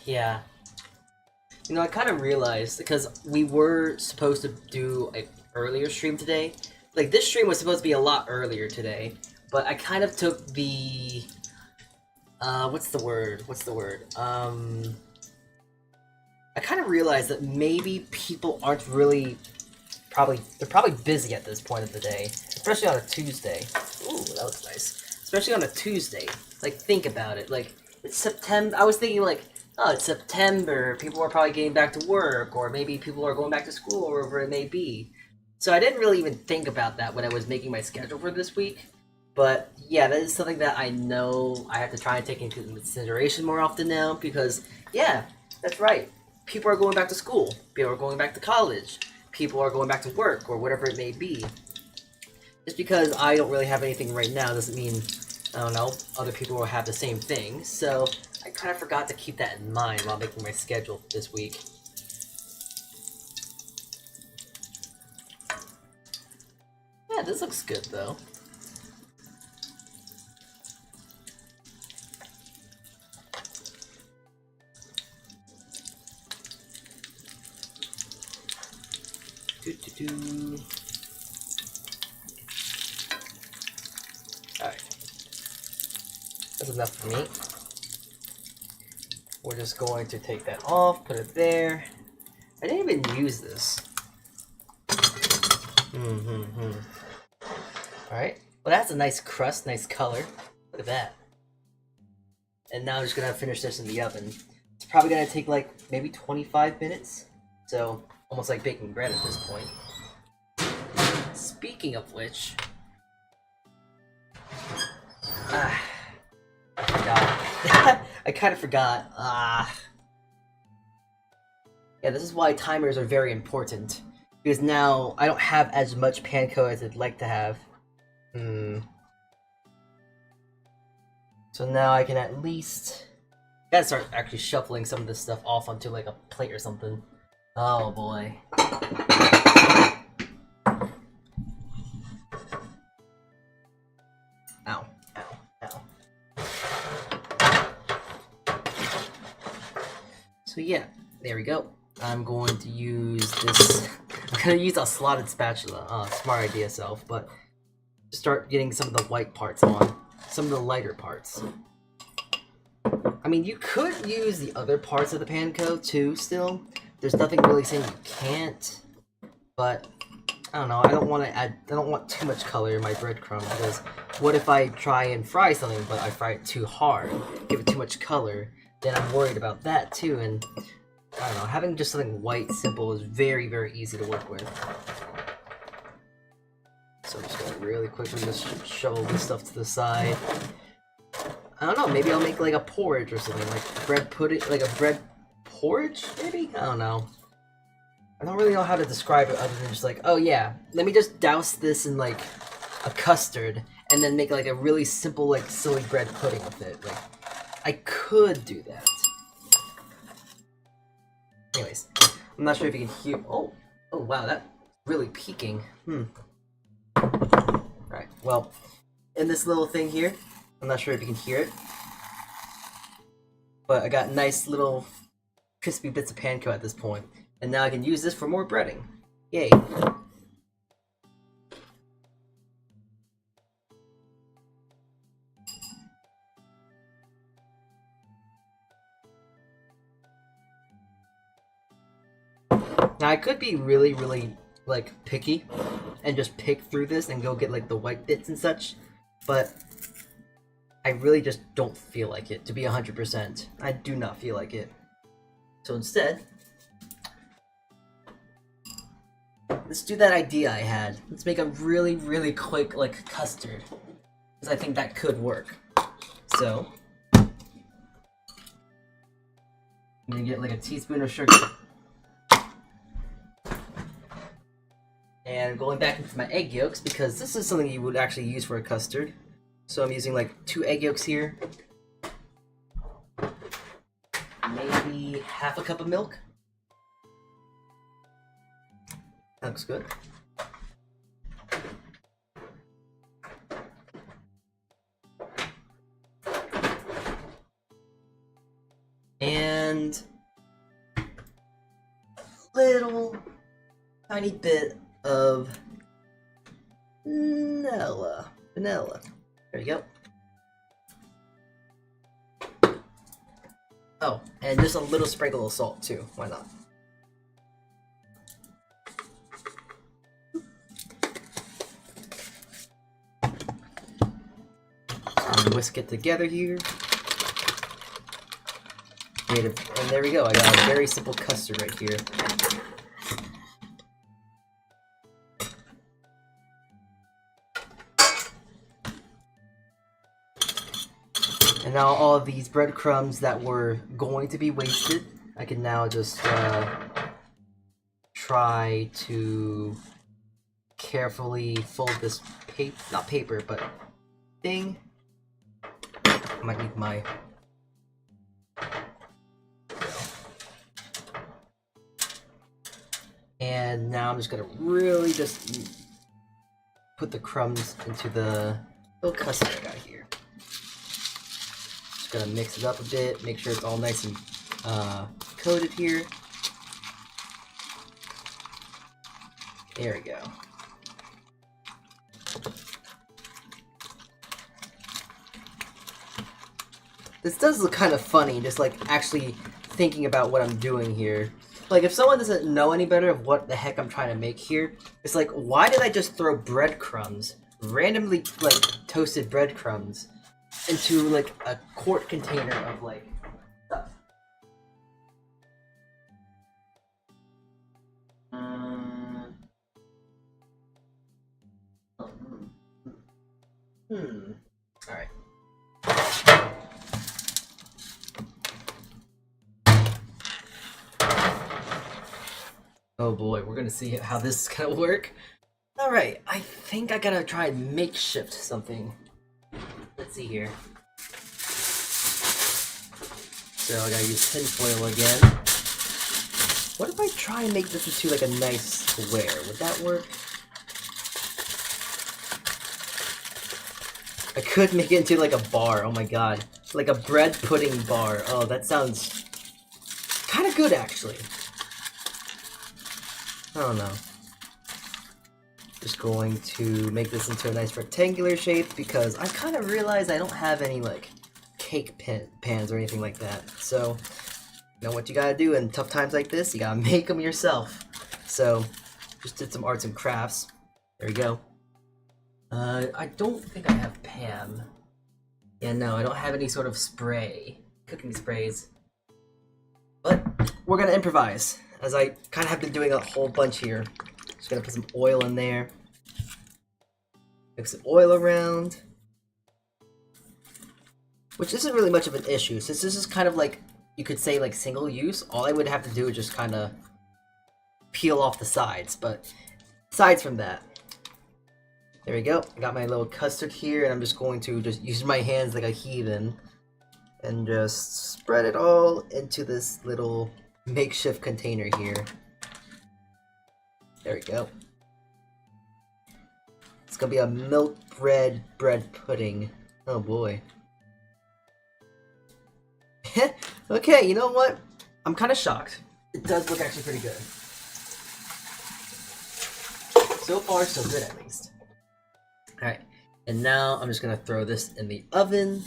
Yeah. You know, I kind of realized, because we were supposed to do an earlier stream today. Like, this stream was supposed to be a lot earlier today, but I kind of took the... what's the word? I kind of realized that maybe people aren't really... They're probably busy at this point of the day. Especially on a Tuesday. Ooh, that was nice. Especially on a Tuesday. Like, think about it. Like, it's September... I was thinking, like... Oh, it's September, people are probably getting back to work, or maybe people are going back to school, or wherever it may be. So I didn't really even think about that when I was making my schedule for this week. But yeah, that is something that I know I have to try and take into consideration more often now, because yeah, that's right. People are going back to school, people are going back to college, people are going back to work, or whatever it may be. Just because I don't really have anything right now doesn't mean, I don't know, other people will have the same thing. So I kind of forgot to keep that in mind while making my schedule this week. Yeah, this looks good though. Alright. That's enough for me. We're just going to take that off, put it there. I didn't even use this. Alright. Well, that's a nice crust, nice color. Look at that. And now I'm just gonna finish this in the oven. It's probably gonna take like maybe 25 minutes. So, almost like baking bread at this point. Speaking of which... I forgot. I kind of forgot. Yeah, this is why timers are very important. Because now I don't have as much panko as I'd like to have. So now I can at least... gotta start actually shuffling some of this stuff off onto like a plate or something. Oh boy. Ow. Ow. Ow. So yeah, there we go. I'm going to use this... I'm gonna use a slotted spatula. Smart idea, self, but... start getting some of the white parts on. Some of the lighter parts. I mean, you could use the other parts of the panko too, still. There's nothing really saying you can't. But, I don't know, I don't want too much color in my breadcrumb, because what if I try and fry something, but I fry it too hard, give it too much color, then I'm worried about that too, and I don't know, having just something white, simple is very, very easy to work with. So I'm just gonna really quickly just shovel this stuff to the side. I don't know, maybe I'll make like a porridge or something, like bread pudding, like a bread porridge, maybe? I don't know. I don't really know how to describe it other than just like, oh yeah, let me just douse this in like a custard and then make like a really simple like silly bread pudding with it. Like, I could do that. Anyways, I'm not sure if you can hear. Oh wow, that's really peaking. Alright, well, in this little thing here, I'm not sure if you can hear it, but I got nice little crispy bits of panko at this point. And now I can use this for more breading. Yay. Now I could be really, like, picky and just pick through this and go get, like, the white bits and such, but I really just don't feel like it, to be 100%. I do not feel like it. So instead, let's do that idea I had. Let's make a really quick, like, custard. Because I think that could work. So, I'm gonna get, like, a teaspoon of sugar. And going back into my egg yolks, because this is something you would actually use for a custard. So I'm using, like, 2 egg yolks here. Maybe half a cup of milk. That looks good. And little tiny bit of vanilla. There you go. Oh, and just a little sprinkle of salt too. Why not? Whisk it together here. And there we go. I got a very simple custard right here. And now all of these breadcrumbs that were going to be wasted, I can now just try to carefully fold this not paper, but thing. I might need my... And now I'm just gonna really just put the crumbs into the little custard I got here. Just gonna mix it up a bit, make sure it's all nice and coated here. There we go. This does look kind of funny, just like actually thinking about what I'm doing here. Like, if someone doesn't know any better of what the heck I'm trying to make here, it's like, why did I just throw breadcrumbs, randomly, like, toasted breadcrumbs, into, like, a quart container of, like, stuff? Alright. Oh boy, we're gonna see how this is gonna work. Alright, I think I gotta try and makeshift something. Let's see here. So I gotta use tinfoil again. What if I try and make this into like a nice square? Would that work? I could make it into like a bar, oh my god. Like a bread pudding bar. Oh, that sounds kinda good actually. I don't know. Just going to make this into a nice rectangular shape because I kind of realized I don't have any like cake pans or anything like that. So, you know what you gotta do in tough times like this? You gotta make them yourself. So, just did some arts and crafts. There we go. I don't think I have Pam. Yeah, no, I don't have any sort of spray. Cooking sprays. But, we're gonna improvise. As I kind of have been doing a whole bunch here. Just gonna put some oil in there. Mix some oil around. Which isn't really much of an issue, since this is kind of like you could say like single use. All I would have to do is just kind of peel off the sides, but aside from that, there we go. I got my little custard here, and I'm just going to just use my hands like a heathen and just spread it all into this little makeshift container here. There we go. It's gonna be a milk bread pudding. Oh boy. Okay, you know what? I'm kind of shocked. It does look actually pretty good. So far, so good at least. Alright, and now I'm just gonna throw this in the oven.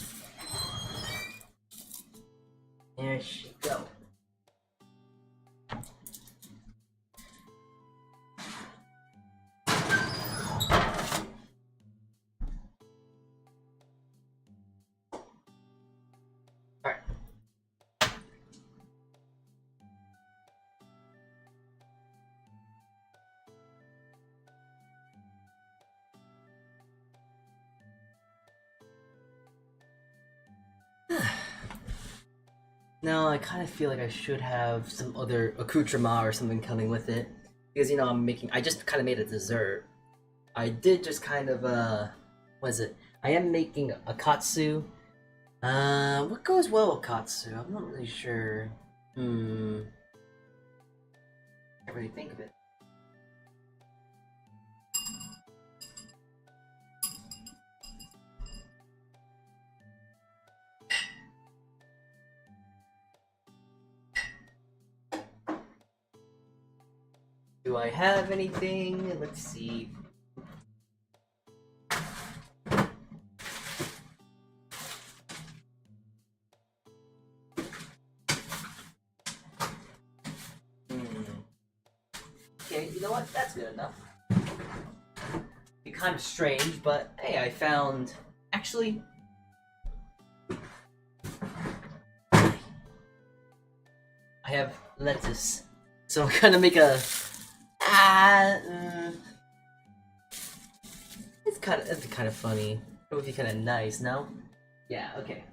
There she go. Alright. Now I kind of feel like I should have some other accoutrement or something coming with it, because you know I just kind of made a dessert. I did just kind of what is it? I am making a katsu. What goes well with katsu? I'm not really sure. Can't really think of it. Do I have anything? Let's see. Okay, you know what? That's good enough. Be kind of strange, but hey, I found... Actually... I have lettuce. So I'm gonna make a... It's kind of funny. It would be kind of nice, no? Yeah, okay.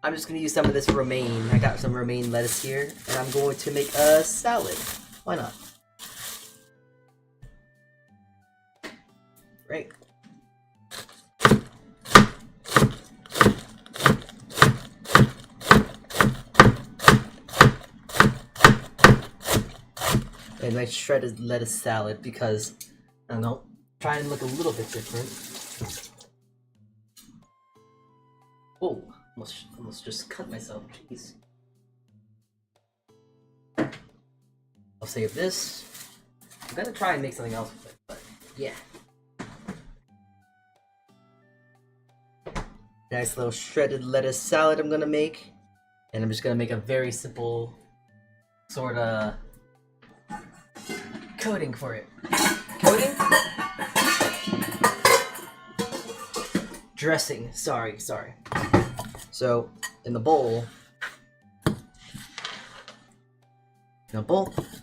I'm just gonna use some of this romaine. I got some romaine lettuce here, and I'm going to make a salad. Why not? Great. A nice shredded lettuce salad because, I don't know, try and look a little bit different. Oh, almost just cut myself, jeez. I'll save this. I'm gonna try and make something else with it, but yeah. Nice little shredded lettuce salad I'm gonna make. And I'm just gonna make a very simple sorta coating for it. Coating? Dressing. Sorry. So, in the bowl,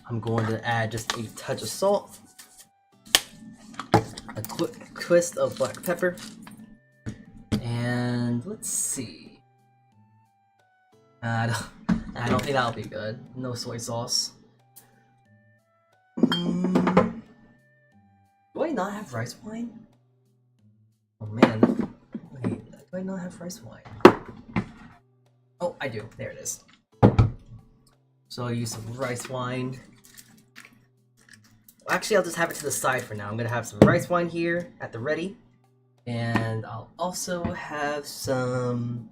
I'm going to add just a touch of salt, a twist of black pepper, and let's see. I don't think that'll be good. No soy sauce. Do I not have rice wine? Oh man. Wait, do I not have rice wine? Oh, I do. There it is. So I'll use some rice wine. Well, actually, I'll just have it to the side for now. I'm gonna have some rice wine here at the ready. And I'll also have some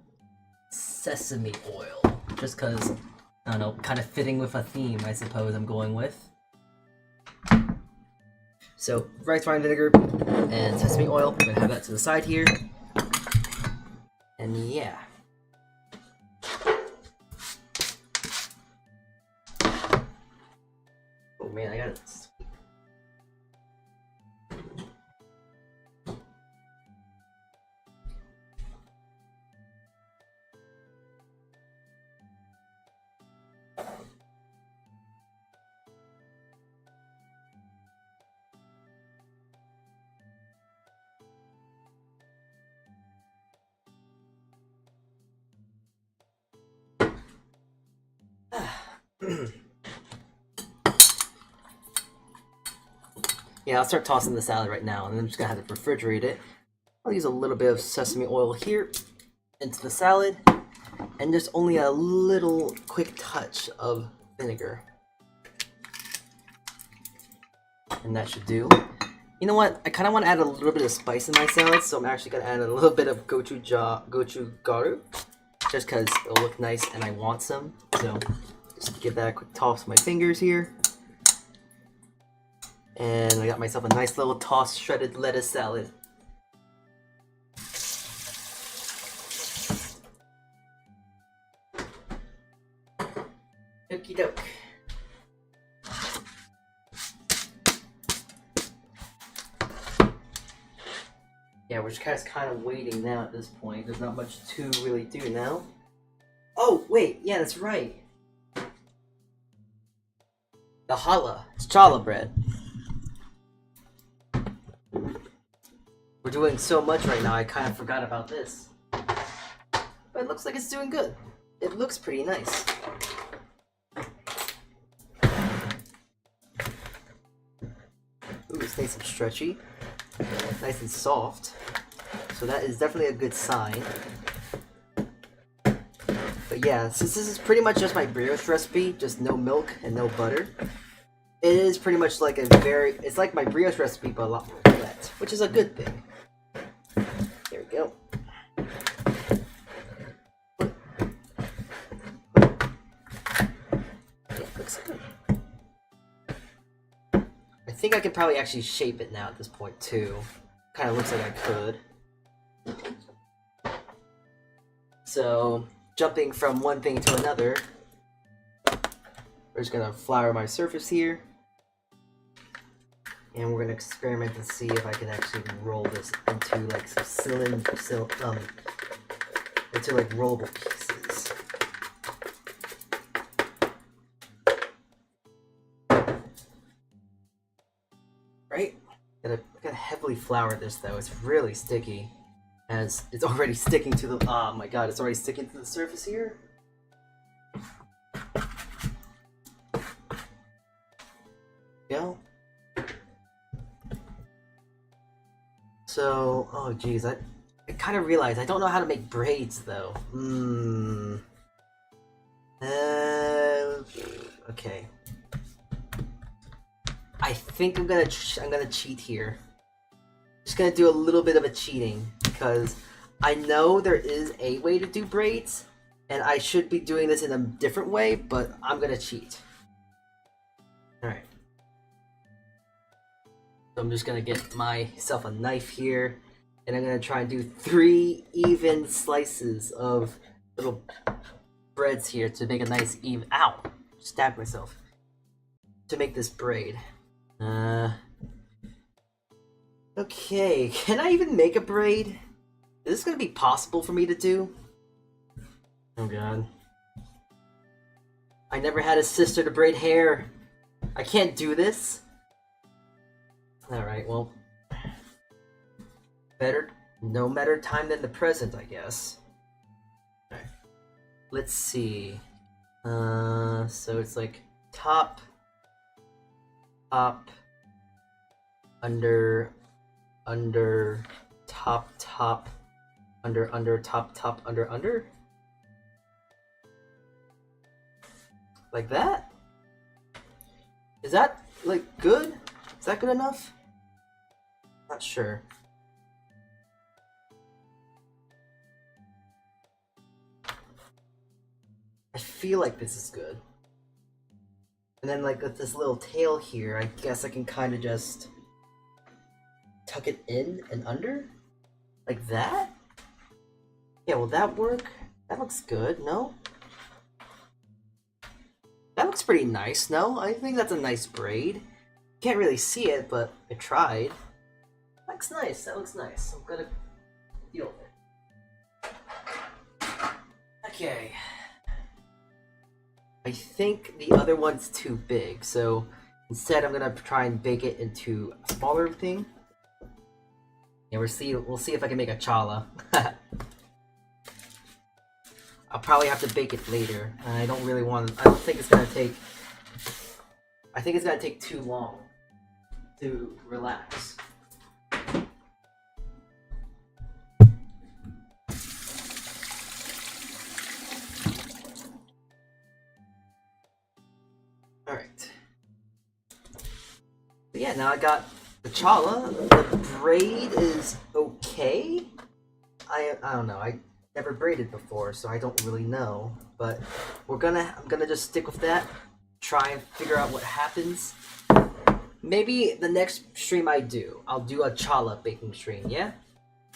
sesame oil. Just because, I don't know, kind of fitting with a theme, I suppose I'm going with. So, rice wine vinegar and sesame oil. I'm gonna have that to the side here. And yeah. Oh man, I got it. Yeah, I'll start tossing the salad right now, and then I'm just gonna have to refrigerate it. I'll use a little bit of sesame oil here into the salad, and just only a little quick touch of vinegar. And that should do. You know what? I kind of want to add a little bit of spice in my salad, so I'm actually going to add a little bit of gochugaru, just because it'll look nice and I want some. So just give that a quick toss with my fingers here. And I got myself a nice little tossed shredded lettuce salad. Okie doke. Yeah, we're just kind of waiting now at this point. There's not much to really do now. Oh, wait, yeah, that's right. The challah. It's challah bread. We're doing so much right now, I kind of forgot about this. But it looks like it's doing good. It looks pretty nice. Ooh, it's nice and stretchy. Nice and soft. So that is definitely a good sign. But yeah, since this is pretty much just my brioche recipe, just no milk and no butter, it is pretty much like it's like my brioche recipe but a lot more wet, which is a good thing. There we go. Yeah, looks good. I think I could probably actually shape it now at this point too. Kind of looks like I could. So, jumping from one thing to another, we're just gonna flour my surface here. And we're gonna experiment and see if I can actually roll this into like some into like rollable pieces. Right? Gotta heavily flour this though. It's really sticky, as it's already sticking to the. Oh my god! It's already sticking to the surface here. Go. So, oh geez, I kind of realized I don't know how to make braids though. Okay. I think I'm gonna cheat here. Just gonna do a little bit of a cheating because I know there is a way to do braids, and I should be doing this in a different way, but I'm gonna cheat. All right. So I'm just gonna get myself a knife here, and I'm gonna try and do 3 even slices of little breads here to make a nice even. Ow! Stabbed myself. To make this braid. Okay, can I even make a braid? Is this gonna be possible for me to do? Oh god. I never had a sister to braid hair. I can't do this. Alright, well. No better time than the present, I guess. Alright. Let's see. So it's like top, under, top, under, top, under? Like that? Is that, like, good? Is that good enough? Not sure. I feel like this is good. And then, like, with this little tail here, I guess I can kind of just tuck it in and under? Like that? Yeah, will that work? That looks good, no? That looks pretty nice, no? I think that's a nice braid. Can't really see it, but I tried. That looks nice, that looks nice. I'm gonna deal with it. Okay. I think the other one's too big, so instead I'm gonna try and bake it into a smaller thing. Yeah, we'll see if I can make a challah. I'll probably have to bake it later. I don't really want to, I don't think it's gonna take, I think it's gonna take too long to relax. Alright. But yeah, now I got the challah. The braid is okay. I don't know. I never braided before, so I don't really know. But I'm gonna just stick with that. Try and figure out what happens. Maybe the next stream I'll do a challah baking stream. Yeah,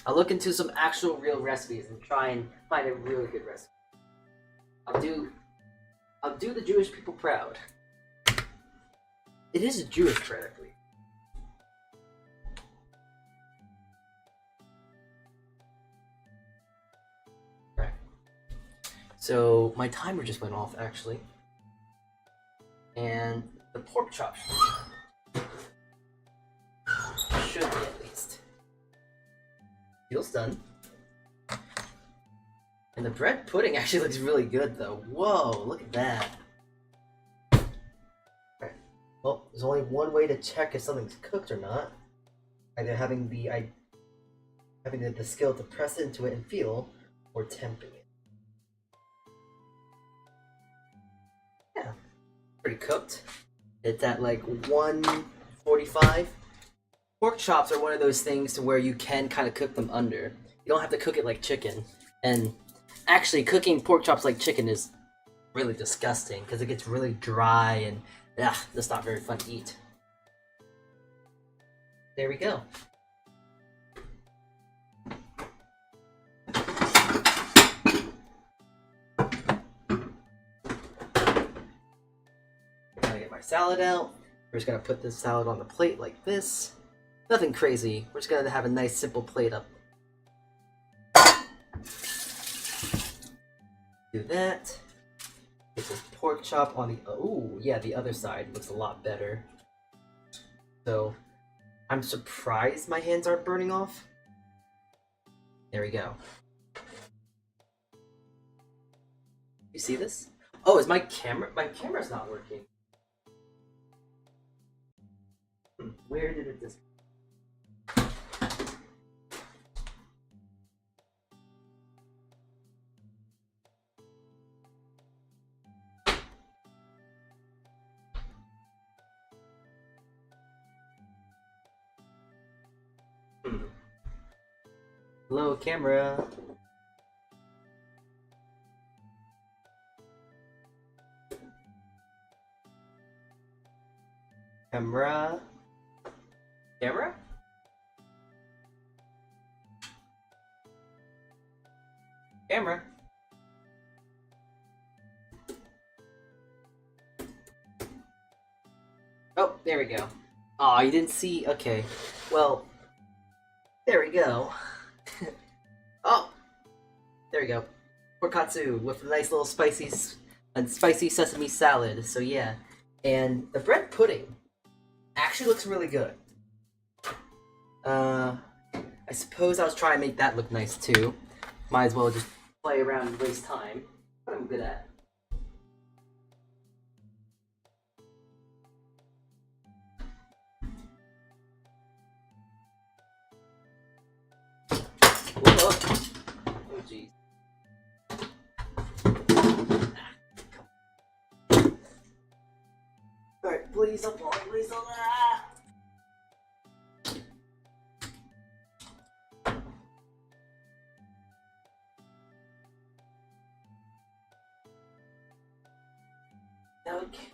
I'll look into some actual real recipes and try and find a really good recipe. I'll do the Jewish people proud. It is a Jewish bread, I believe. Right. So my timer just went off actually, and the pork chop should be at least. Feels done. And the bread pudding actually looks really good though. Whoa, look at that. Okay. Well, there's only one way to check if something's cooked or not. Either having the skill to press into it and feel, or temping it. Yeah, pretty cooked. It's at like 145. Pork chops are one of those things to where you can kind of cook them under. You don't have to cook it like chicken. And actually, cooking pork chops like chicken is really disgusting because it gets really dry and that's not very fun to eat. There we go. Gonna get my salad out. We're just gonna put this salad on the plate like this. Nothing crazy. We're just gonna have a nice simple plate up. Do that. Get this pork chop on the the other side looks a lot better. So I'm surprised my hands aren't burning off. There we go. You see this? Oh, is my camera's not working. Where did it just Hello, camera. Camera. Camera? Camera. Oh, there we go. Aw, you didn't see? Okay. Well, there we go. Oh! There we go. Pork katsu with a nice little spicy sesame salad. So yeah. And the bread pudding actually looks really good. I suppose I was trying to make that look nice too. Might as well just play around and waste time. What I'm good at. Oh jeez. Alright, please don't fall, please don't. Okay.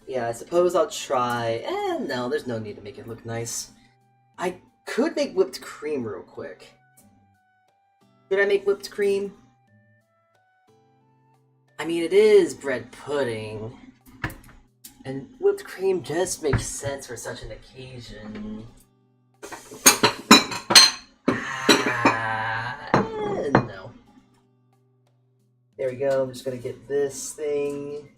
Yeah, I suppose I'll try. No, there's no need to make it look nice. I could make whipped cream real quick. Should I make whipped cream? I mean, it is bread pudding. And whipped cream just makes sense for such an occasion. No. There we go, I'm just gonna get this thing.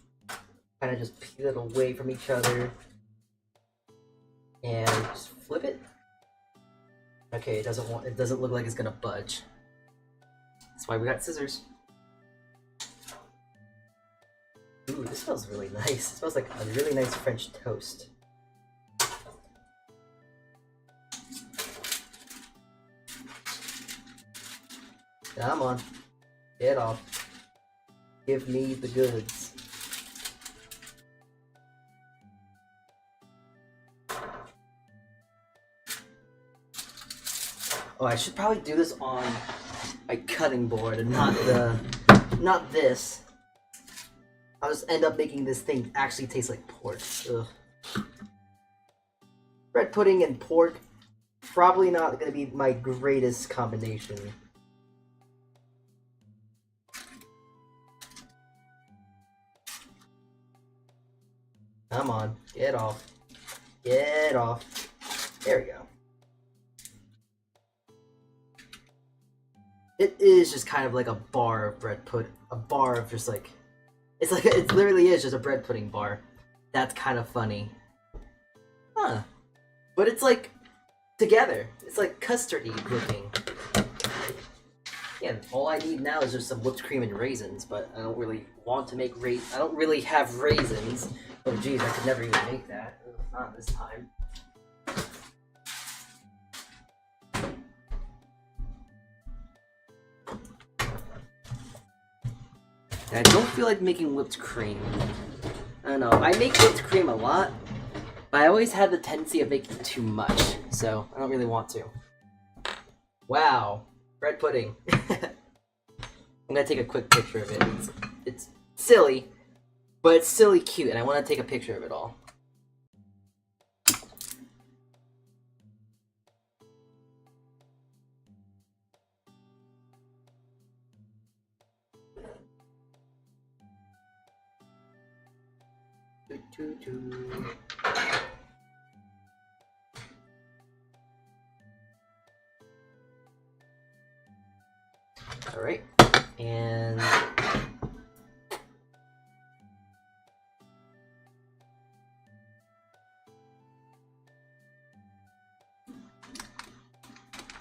Kind of just peel it away from each other. And just flip it. Okay, it doesn't look like it's gonna budge. That's why we got scissors. Ooh, this smells really nice. It smells like a really nice French toast. Come on. Get off. Give me the goods. Oh, I should probably do this on my cutting board and not this. I'll just end up making this thing actually taste like pork. Ugh. Bread pudding and pork, probably not gonna be my greatest combination. Come on, get off. Get off. There we go. It is just kind of like a bar of bread pudding. A bar of just like... It's like, it literally is just a bread pudding bar. That's kind of funny. Huh. But it's like, together. It's like custardy looking. Yeah, all I need now is just some whipped cream and raisins, but I don't really want to make I don't really have raisins. Oh geez, I could never even make that. Not this time. I don't feel like making whipped cream. I don't know. I make whipped cream a lot, but I always had the tendency of making too much, so I don't really want to. Wow. Bread pudding. I'm gonna take a quick picture of it. It's silly, but it's silly cute, and I want to take a picture of it all. All right, and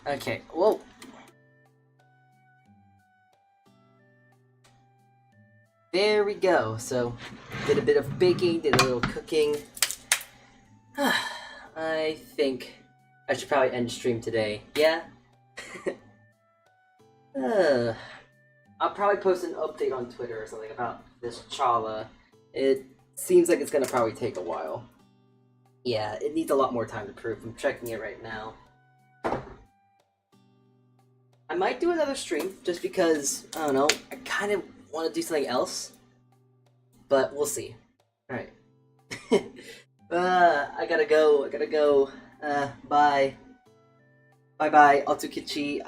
okay, whoa. There we go. So, did a bit of baking, did a little cooking. I think I should probably end stream today. Yeah? I'll probably post an update on Twitter or something about this challah. It seems like it's gonna probably take a while. Yeah, it needs a lot more time to proof. I'm checking it right now. I might do another stream just because, I don't know, I kind of want to do something else, but we'll see. Alright. I gotta go. Bye. Bye-bye, Otsukichi.